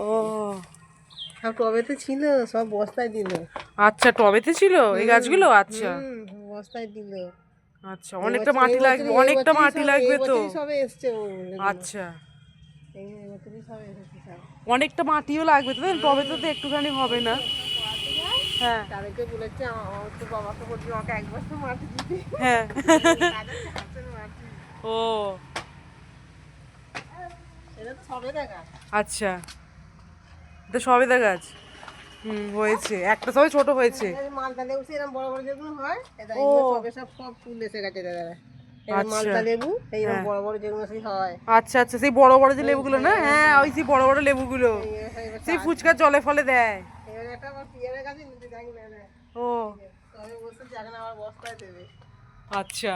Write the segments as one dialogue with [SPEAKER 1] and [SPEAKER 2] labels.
[SPEAKER 1] ও
[SPEAKER 2] সব টবেতে ছিল, সব বস্তায় দিল।
[SPEAKER 1] আচ্ছা, টবেতে ছিল এই গাছগুলো? আচ্ছা
[SPEAKER 2] বস্তায় দিল।
[SPEAKER 1] আচ্ছা, অনেকটা মাটি লাগবে, অনেকটা মাটি লাগবে তো।
[SPEAKER 2] সবে এসছে
[SPEAKER 1] আচ্ছা,
[SPEAKER 2] এই বছরই সবে এসেছে সব।
[SPEAKER 1] অনেকটা মাটিও লাগবে তো, টবে তো একটুখানি হবে না। হ্যাঁ
[SPEAKER 2] তাদেরকে বলেছে আমার তো বাবাকে বলছি আমাকে এক বস্তা মাটি দিতে।
[SPEAKER 1] হ্যাঁ ও
[SPEAKER 2] এটা তো সবেদা গাছ।
[SPEAKER 1] আচ্ছা, এটা সবেদা গাছ। হয়েছে একটা, সবাই ছোট হয়েছে।
[SPEAKER 2] মালদা লেবু এরকম বড় বড় যেগুলো হয়,
[SPEAKER 1] ও
[SPEAKER 2] সবে সব সব ফুল এসে গেছে দাদা।
[SPEAKER 1] আচ্ছা
[SPEAKER 2] মালদা লেবু এইরকম
[SPEAKER 1] হ্যাঁ
[SPEAKER 2] বড় বড় যেগুলো সেই হয়।
[SPEAKER 1] আচ্ছা আচ্ছা, সেই বড় বড় যে লেবুগুলো না? হ্যাঁ, ওই সেই বড় বড় লেবুগুলো, সেই ফুচকার জলে ফলে দেয়।
[SPEAKER 2] এবার একটা আমার পিয়ারের গাছে নিতে যাই না।
[SPEAKER 1] ও
[SPEAKER 2] তবে বসে যাকে না আমার বস্তায় দেবে।
[SPEAKER 1] আচ্ছা,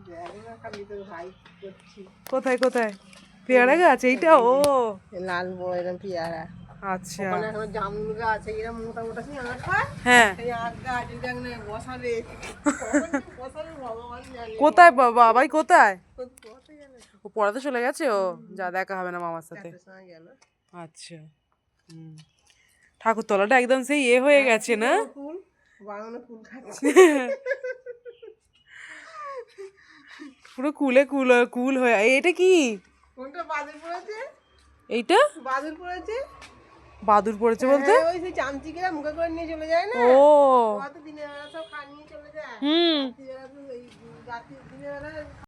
[SPEAKER 2] দেখো না খালি তোর ভাই করছি।
[SPEAKER 1] কোথায় কোথায় পেয়ারা গাছ? এইটা? ও
[SPEAKER 2] লাল বড় এরকম পেয়ারা।
[SPEAKER 1] আচ্ছা
[SPEAKER 2] ওখানে এখন জামুন গাছ এরকম মোটা মোটা সেই আঁখ হয়।
[SPEAKER 1] হ্যাঁ,
[SPEAKER 2] সেই আঁখ গাছ এই দেখ না বসাবে। বসাবে ভগবান জানে।
[SPEAKER 1] কোথায় বাবাই কোথায়?
[SPEAKER 2] কোথায় গেল?
[SPEAKER 1] ও পড়াতে চলে গেছে? ও যা, দেখা হবে না মামার সাথে।
[SPEAKER 2] চারটের সময় গেল।
[SPEAKER 1] আচ্ছা ঠাকুরতলাটা একদম সেই হয়ে গেছে না?
[SPEAKER 2] ফুল বাগানে ফুল খাচ্ছে।
[SPEAKER 1] পুরো কুলে কুল কুল হয়ে। এটা কি?
[SPEAKER 2] কোনটা বাদুর পড়েছে?
[SPEAKER 1] এইটা
[SPEAKER 2] বাদুর পড়েছে।
[SPEAKER 1] বাদুর পড়েছে বলতে?
[SPEAKER 2] ওই সেই চামচিকেরা মুখে করে নিয়ে চলে যায় না?
[SPEAKER 1] ও
[SPEAKER 2] কত দিনের বেলা সব খা নিয়ে চলে যায়।
[SPEAKER 1] হুম
[SPEAKER 2] রাত্রিবেলা তো এই রাত্রি দিনের বেলা